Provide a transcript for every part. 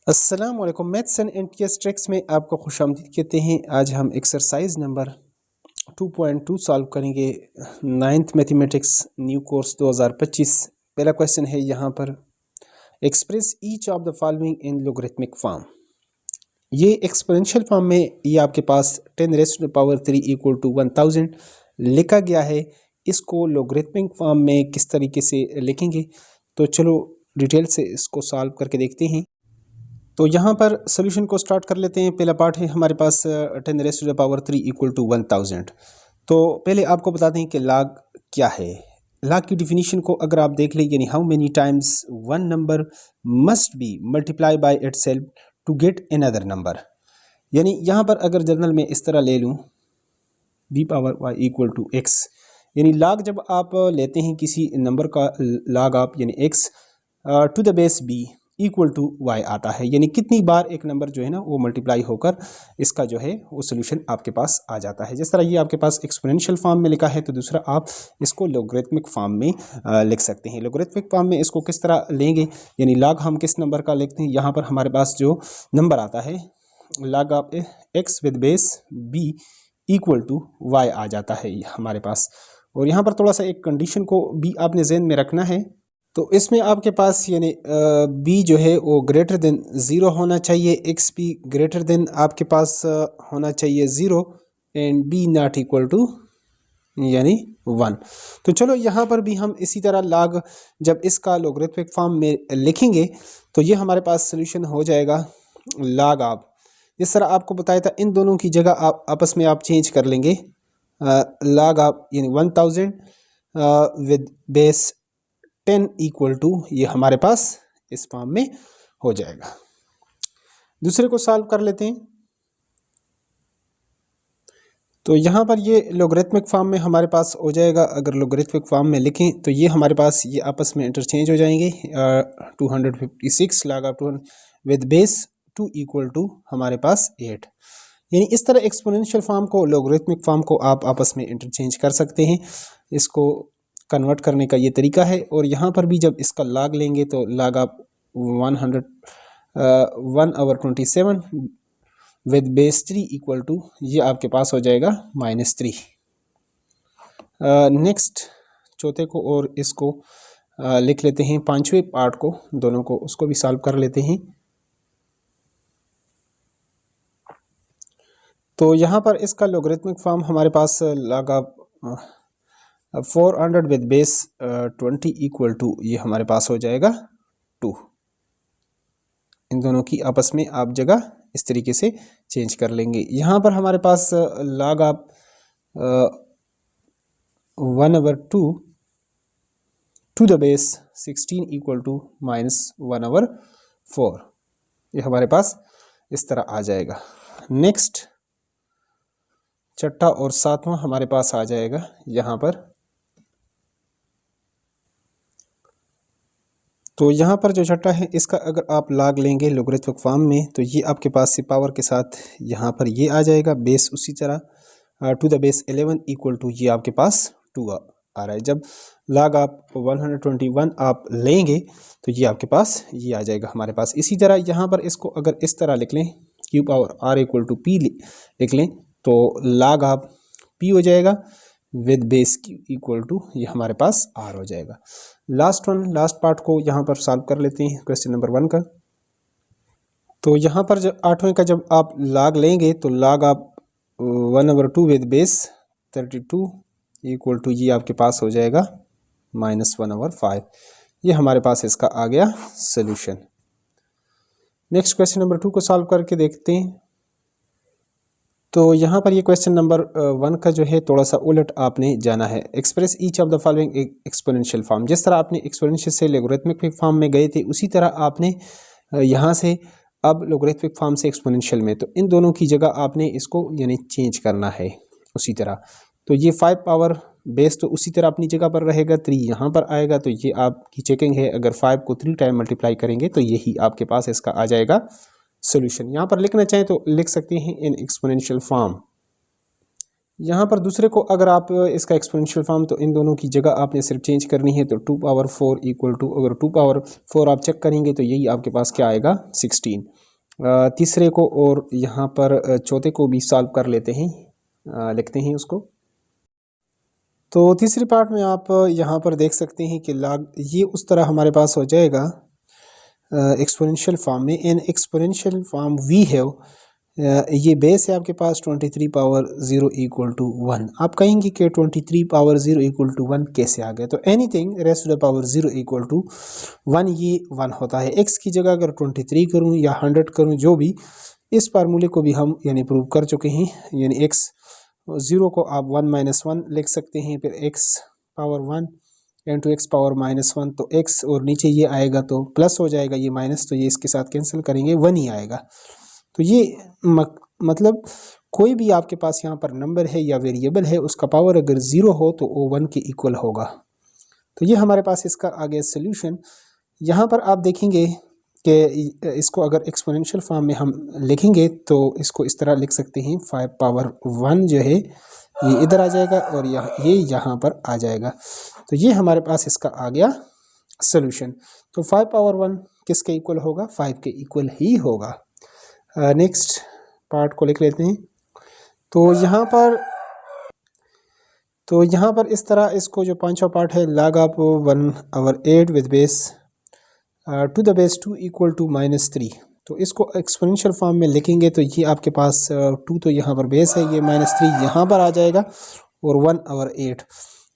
अस्सलाम वालेकुम। Maths and NTS tricks में आपको खुशामदीद कहते हैं। आज हम एक्सरसाइज नंबर 2.2 सॉल्व करेंगे। Ninth mathematics new course 2025। पहला क्वेश्चन है यहाँ पर, express each of the following in logarithmic form. ये एक्सपोनेंशियल फॉर्म में ये आपके पास 10⁻³ = 1000 लिखा गया है। इसको लोगरिथमिक फॉर्म में किस तरीके से लिखेंगे, तो चलो डिटेल से इसको सॉल्व करके देखते हैं। तो यहाँ पर सोल्यूशन को स्टार्ट कर लेते हैं। पहला पार्ट है हमारे पास 10⁻³ = 1000। तो पहले आपको बताते हैं कि लॉग क्या है। लॉग की डिफिनीशन को अगर आप देख लें, यानी how many times one number must be multiply by itself to get another number. यानी यहाँ पर अगर जनरल में इस तरह ले लूँ b⁻y = x, यानी लॉग जब आप लेते हैं किसी नंबर का लॉग आप, यानी x to the base b = y आता है, यानी कितनी बार एक नंबर जो है ना वो मल्टीप्लाई होकर इसका जो है वो सोल्यूशन आपके पास आ जाता है। जिस तरह ये आपके पास एक्सपोनेंशियल फॉर्म में लिखा है, तो दूसरा आप इसको लोगरिथमिक फॉर्म में लिख सकते हैं। लोगरिथमिक फॉर्म में इसको किस तरह लेंगे, यानी लॉग हम किस नंबर का लिखते हैं। यहाँ पर हमारे पास जो नंबर आता है log of x with base b = y आ जाता है हमारे पास। और यहाँ पर थोड़ा सा एक कंडीशन को भी आपने ज़हन में रखना है। तो इसमें आपके पास यानी b जो है वो ग्रेटर देन 0 होना चाहिए, x भी ग्रेटर देन आपके पास होना चाहिए 0 and b not equal to यानी 1। तो चलो यहाँ पर भी हम इसी तरह लॉग जब इसका लोगरिथमिक फॉर्म में लिखेंगे तो ये हमारे पास सोल्यूशन हो जाएगा लॉग ऑफ। जिस तरह आपको बताया था, इन दोनों की जगह आप आपस में आप चेंज कर लेंगे। लॉग ऑफ यानी 1000 विद बेस 10 = ये हमारे पास इस फॉर्म में हो जाएगा। दूसरे को सॉल्व कर लेते हैं। तो यहाँ पर ये लोगरिथमिक फॉर्म में हमारे पास हो जाएगा। अगर लोगरिथमिक फॉर्म में लिखें तो ये हमारे पास ये आपस में इंटरचेंज हो जाएंगे। 256 log ऑफ 200 विद बेस 2 = हमारे पास 8। यानी इस तरह एक्सपोनेंशियल फॉर्म को लोगरिथमिक फॉर्म को आप आपस में इंटरचेंज कर सकते हैं। इसको कन्वर्ट करने का ये तरीका है। और यहाँ पर भी जब इसका लॉग लेंगे तो लॉग ऑफ 1/27 विद बेस 3 = ये आपके पास हो जाएगा -3। नेक्स्ट चौथे को और इसको लिख लेते हैं, पांचवें पार्ट को, दोनों को उसको भी सॉल्व कर लेते हैं। तो यहाँ पर इसका लोगरिथमिक फॉर्म हमारे पास लॉग ऑफ 400 विद बेस 20 = ये हमारे पास हो जाएगा 2। इन दोनों की आपस में आप जगह इस तरीके से चेंज कर लेंगे। यहाँ पर हमारे पास log of 1/2 to the base 16 = -1/4। ये हमारे पास इस तरह आ जाएगा। नेक्स्ट छठा और सातवां हमारे पास आ जाएगा यहाँ पर। तो यहाँ पर जो छठा है इसका अगर आप लॉग लेंगे लोगरिथमिक फॉर्म में तो ये आपके पास से पावर के साथ यहाँ पर ये आ जाएगा। बेस उसी तरह टू द बेस 11 = ये आपके पास 2 आ रहा है। जब लॉग आप 121 आप लेंगे तो ये आपके पास ये आ जाएगा हमारे पास। इसी तरह यहाँ पर इसको अगर इस तरह लिख लें, Q⁻R = P लिख लें तो लॉग आप P हो जाएगा विद बेस Q = ये हमारे पास R हो जाएगा। लास्ट पार्ट को यहाँ पर सॉल्व कर लेते हैं क्वेश्चन नंबर 1 का। तो यहाँ पर जब 8वें का जब आप लॉग लेंगे तो लॉग आप 1/2 विद बेस 32 = ये आपके पास हो जाएगा -1/5। ये हमारे पास इसका आ गया सोल्यूशन। नेक्स्ट क्वेश्चन नंबर 2 को सॉल्व करके देखते हैं। तो यहाँ पर ये क्वेश्चन नंबर 1 का जो है थोड़ा सा उलट आपने जाना है। Express each of the following exponential form. जिस तरह आपने एक्सपोनेंशियल से लोगरिथमिक फॉर्म में गए थे उसी तरह आपने यहाँ से अब लोगरिथमिक फॉर्म से एक्सपोनेंशियल में, तो इन दोनों की जगह आपने इसको यानी चेंज करना है उसी तरह। तो ये 5 पावर बेस तो उसी तरह अपनी जगह पर रहेगा, 3 यहाँ पर आएगा। तो ये आपकी चेकिंग है, अगर 5 को 3 टाइम मल्टीप्लाई करेंगे तो यही आपके पास इसका आ जाएगा सोल्यूशन। यहाँ पर लिखना चाहें तो लिख सकते हैं इन एक्सपोनेंशियल फॉर्म यहाँ पर दूसरे को अगर आप इसका एक्सपोनेंशियल फॉर्म, तो इन दोनों की जगह आपने सिर्फ चेंज करनी है। तो 2 पावर 4 इक्वल टू, अगर 2 पावर 4 आप चेक करेंगे तो यही आपके पास क्या आएगा 16। तीसरे को और यहाँ पर चौथे को भी सॉल्व कर लेते हैं, लिखते हैं उसको। तो तीसरी पार्ट में आप यहाँ पर देख सकते हैं कि ये उस तरह हमारे पास हो जाएगा एक्सपोनेंशियल फॉर्म में। In exponential form we have, ये बेस है आपके पास 23 पावर 0 इक्वल टू 1। आप कहेंगे कि 23 पावर 0 इक्वल टू 1 कैसे आ गया? तो anything raised to the power 0 equal to 1, ये 1 होता है। एक्स की जगह अगर 23 करूँ या 100 करूँ, जो भी, इस फार्मूले को भी हम यानी प्रूव कर चुके हैं। यानी एक्स 0 को आप 1 - 1 लिख सकते हैं, फिर x power 1 into x power -1, तो एक्स और नीचे ये आएगा तो प्लस हो जाएगा, ये माइनस, तो ये इसके साथ कैंसिल करेंगे, 1 ही आएगा। तो ये मतलब कोई भी आपके पास यहाँ पर नंबर है या वेरिएबल है, उसका पावर अगर 0 हो तो वो 1 के इक्वल होगा। तो ये हमारे पास इसका आगे सोल्यूशन। यहाँ पर आप देखेंगे कि इसको अगर एक्सपोनेंशियल फॉर्म में हम लिखेंगे तो इसको इस तरह लिख सकते हैं, 5 पावर 1 जो है ये इधर आ जाएगा और ये यहाँ पर आ जाएगा। तो ये हमारे पास इसका आ गया सोल्यूशन। तो 5 पावर 1 किसके इक्वल होगा? 5 के इक्वल ही होगा। नेक्स्ट पार्ट को लिख लेते हैं। तो यहाँ पर इस तरह इसको जो पांचवा पार्ट है, log of 1/8 with base to the base 2 equal to -3। तो इसको एक्सपोनेंशियल फॉर्म में लिखेंगे तो ये आपके पास 2 तो यहाँ पर बेस है, ये -3 यहाँ पर आ जाएगा और 1/8।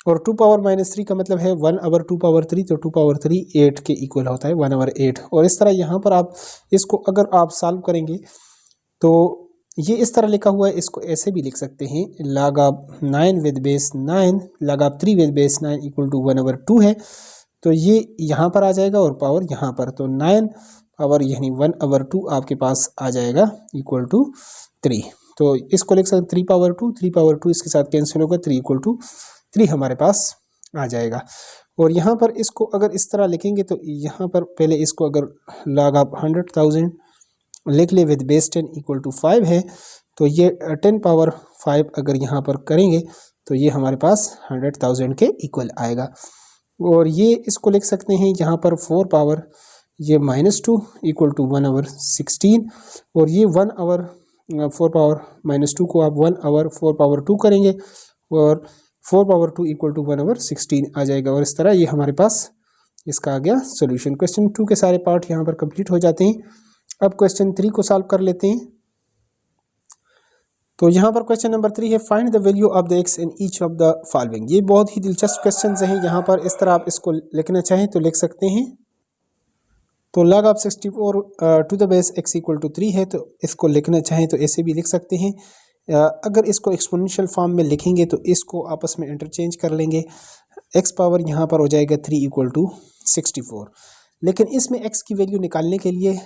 और 2 पावर -3 का मतलब है 1/2 पावर 3, तो 2 पावर 3 8 के इक्वल होता है, 1/8। और इस तरह यहाँ पर आप इसको अगर आप सॉल्व करेंगे तो ये इस तरह लिखा हुआ है, इसको ऐसे भी लिख सकते हैं, log of 9 with base 9, log of 3 with base 9 equal to 1/2 है। तो ये यहाँ पर आ जाएगा और पावर यहाँ पर, तो 9 पावर यानी 1/2 आपके पास आ जाएगा इक्वल टू 3। तो इसको लिख सकते 3 पावर 2, 3 पावर 2 इसके साथ कैंसिल होगा, 3 इक्वल टू 3 हमारे पास आ जाएगा। और यहाँ पर इसको अगर इस तरह लिखेंगे तो यहाँ पर पहले इसको अगर log ऑफ 100,000 लिख ले विद बेस 10 इक्वल टू 5 है, तो ये 10 पावर 5 अगर यहाँ पर करेंगे तो ये हमारे पास 100,000 के इक्वल आएगा। और ये इसको लिख सकते हैं यहाँ पर 4 पावर ये -2 इक्वल टू 1/16। और ये 1/4 पावर -2 को आप 1/4 पावर 2 करेंगे और 4 पावर 2 इक्वल टू 1/16 आ जाएगा। और इस तरह ये हमारे पास इसका आ गया सोल्यूशन। क्वेश्चन 2 के सारे पार्ट यहाँ पर कंप्लीट हो जाते हैं। अब क्वेश्चन 3 को सॉल्व कर लेते हैं। तो यहाँ पर क्वेश्चन नंबर 3 है, find the value of the x in each of the following. ये बहुत ही दिलचस्प क्वेश्चन हैं। यहाँ पर इस तरह आप इसको लिखना चाहें तो लिख सकते हैं। तो log of 64 to the base x equal to 3 है, तो इसको लिखना चाहें तो ऐसे भी लिख सकते हैं। अगर इसको एक्सपोनेंशियल फॉर्म में लिखेंगे तो इसको आपस में इंटरचेंज कर लेंगे, x पावर यहाँ पर हो जाएगा 3 इक्वल टू 64। लेकिन इसमें x की वैल्यू निकालने के लिए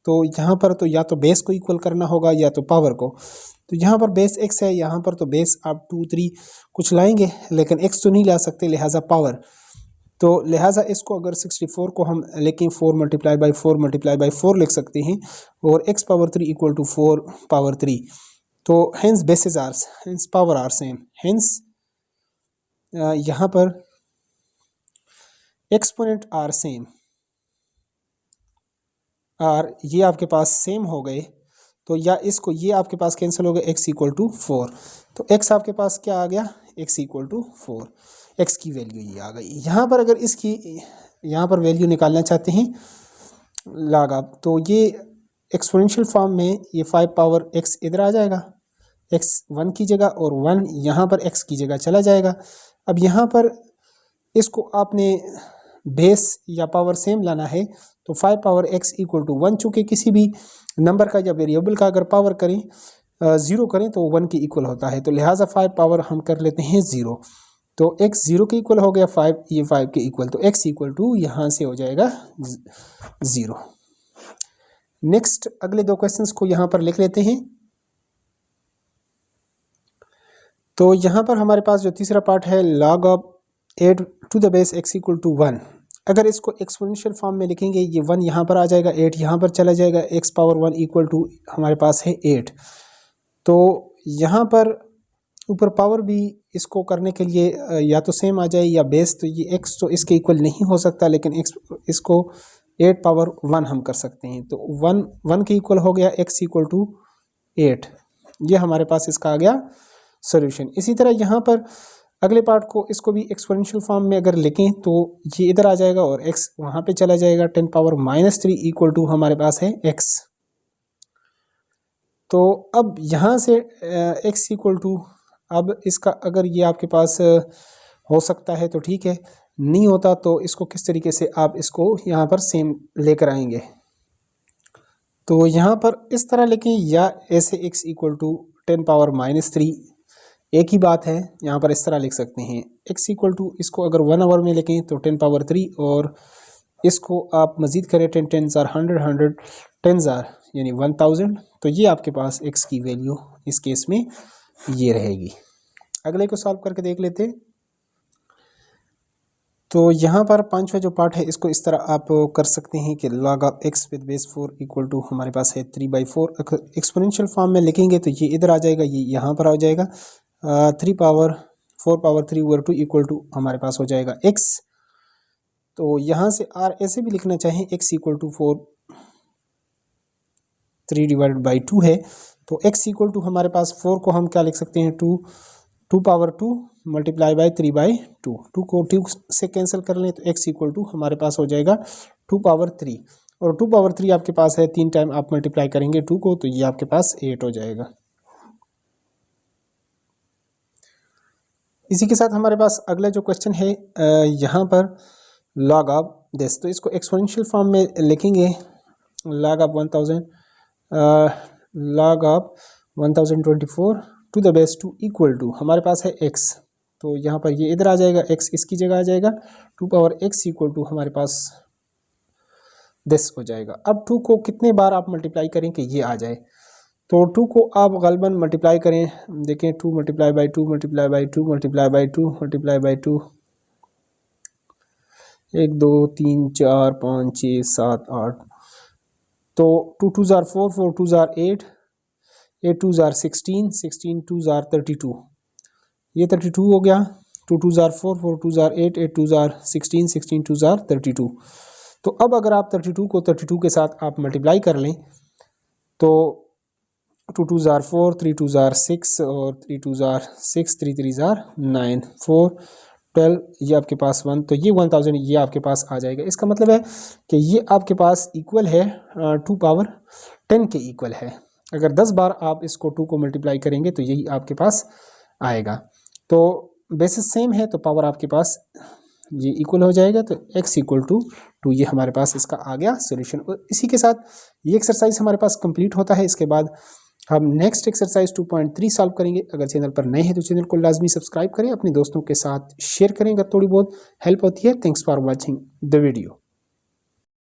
तो यहाँ पर तो या तो बेस को इक्वल करना होगा या तो पावर को। तो यहाँ पर बेस x है, यहाँ पर तो बेस आप 2 3 कुछ लाएंगे, लेकिन x तो नहीं ला सकते, लिहाजा पावर। तो लिहाजा इसको अगर 64 को हम लेकिन 4 × 4 लिख सकते हैं और x power 3 equal to 4 power 3। तो hence bases are, hence power are same, hence यहाँ पर एक्सपोनेंट आर सेम, आर ये आपके पास सेम हो गए। तो या इसको ये आपके पास कैंसिल हो गया, x इक्वल टू 4। तो x आपके पास क्या आ गया, x इक्वल टू 4, x की वैल्यू ये आ गई। यहाँ पर अगर इसकी यहाँ पर वैल्यू निकालना चाहते हैं log ऑफ, तो ये एक्सपोनेंशियल फॉर्म में ये 5 पावर x इधर आ जाएगा, x 1 की जगह और 1 यहाँ पर x की जगह चला जाएगा। अब यहाँ पर इसको आपने बेस या पावर सेम लाना है, तो 5 पावर x इक्वल टू 1, चूँकि किसी भी नंबर का या वेरिएबल का अगर पावर करें 0 करें तो 1 के इक्वल होता है। तो लिहाजा 5 पावर हम कर लेते हैं 0, तो x 0 के इक्वल हो गया, 5 ये 5 के इक्वल, तो x इक्वल टू यहाँ से हो जाएगा 0। नेक्स्ट अगले 2 क्वेश्चंस को यहाँ पर लिख लेते हैं। तो यहाँ पर हमारे पास जो तीसरा पार्ट है, log of 8 to the base x equal to 1। अगर इसको एक्सपोनेंशियल फॉर्म में लिखेंगे, ये 1 यहाँ पर आ जाएगा, 8 यहाँ पर चला जाएगा, x पावर 1 इक्वल टू हमारे पास है 8। तो यहाँ पर ऊपर पावर भी इसको करने के लिए या तो सेम आ जाए या बेस, तो ये x तो इसके इक्वल नहीं हो सकता, लेकिन इसको 8 पावर 1 हम कर सकते हैं। तो 1 के इक्वल हो गया x इक्वल टू 8। ये हमारे पास इसका आ गया सॉल्यूशन। इसी तरह यहाँ पर अगले पार्ट को इसको भी एक्सपोनेंशियल फॉर्म में अगर लिखें तो ये इधर आ जाएगा और x वहाँ पे चला जाएगा। 10 पावर -3 इक्वल टू हमारे पास है x। तो अब यहाँ से x इक्वल टू, अब इसका अगर ये आपके पास हो सकता है तो ठीक है, नहीं होता तो इसको किस तरीके से आप इसको यहाँ पर सेम लेकर आएंगे। तो यहाँ पर इस तरह लिखें या ऐसे x इक्वल टू 10 पावर -3, एक ही बात है, यहाँ पर इस तरह लिख सकते हैं। x इक्वल टू इसको अगर 1 आवर में लिखें तो 10 पावर 3, और इसको आप मज़ीद करें 10 10 ज़ार 100 100 10 ज़ार यानी 1000, तो ये आपके पास x की वैल्यू इस केस में ये रहेगी। अगले को सॉल्व करके देख लेते हैं। तो यहाँ पर पांचवा जो पार्ट है इसको इस तरह आप कर सकते हैं कि log of x with base 4 equal to हमारे पास है 3/4। एक्सपोनेंशियल फॉर्म में लिखेंगे तो ये इधर आ जाएगा, ये यहाँ पर आ जाएगा। 3 power 4 power 3 over 2 equal to हमारे पास हो जाएगा x। तो यहाँ से r ऐसे भी लिखना चाहें, x equal to 3 divided by 2 है, तो x इक्वल टू हमारे पास 4 को हम क्या लिख सकते हैं, 2 पावर 2 मल्टीप्लाई बाई 3/2। 2 को 2 से कैंसिल कर लें तो x इक्वल टू हमारे पास हो जाएगा 2 पावर 3, और 2 पावर 3 आपके पास है, 3 टाइम आप मल्टीप्लाई करेंगे 2 को तो ये आपके पास 8 हो जाएगा। इसी के साथ हमारे पास अगला जो क्वेश्चन है यहाँ पर log ऑफ दिस, तो इसको एक्सपोनेंशियल फॉर्म में लिखेंगे। log of 1024 to the base 2 equal to हमारे पास है x, तो यहाँ पर ये इधर आ जाएगा, x इसकी जगह आ जाएगा, 2 पावर x इक्वल टू हमारे पास दिस हो जाएगा। अब 2 को कितने बार आप मल्टीप्लाई करें कि ये आ जाए, तो 2 को आप गलबन मल्टीप्लाई करें, देखें 2 multiply by 2 multiply by 2 multiply by 2 multiply by 2, 1 2 3 4 5 6 7 8, तो 2 2 ज़ार 4 4 2 ज़ार 8 8 2 ज़ार 16 16 2 ज़ार 32, ये 32 हो गया। 2 2 ज़ार 4 4 2 ज़ार 8 8 2 ज़ार 16 16 2 ज़ार 32। तो अब अगर आप 32 को 32 के साथ आप मल्टीप्लाई कर लें तो 2 2 ज़ार 4 3 2 ज़ार 6 और 3 2 ज़ार 6 3 3 ज़ार 9 4 12, ये आपके पास 1, तो ये 1000 ये आपके पास आ जाएगा। इसका मतलब है कि ये आपके पास इक्वल है 2 पावर 10 के इक्वल है। अगर 10 बार आप इसको 2 को मल्टीप्लाई करेंगे तो यही आपके पास आएगा। तो बेसिस सेम है तो पावर आपके पास ये इक्वल हो जाएगा, तो x इक्वल टू 2 ये हमारे पास इसका आ गया सॉल्यूशन। और इसी के साथ ये एक्सरसाइज हमारे पास कंप्लीट होता है। इसके बाद हम नेक्स्ट एक्सरसाइज 2.3 सॉल्व करेंगे। अगर चैनल पर नए हैं तो चैनल को लाजमी सब्सक्राइब करें, अपने दोस्तों के साथ शेयर करें अगर थोड़ी बहुत हेल्प होती है। Thanks for watching the video.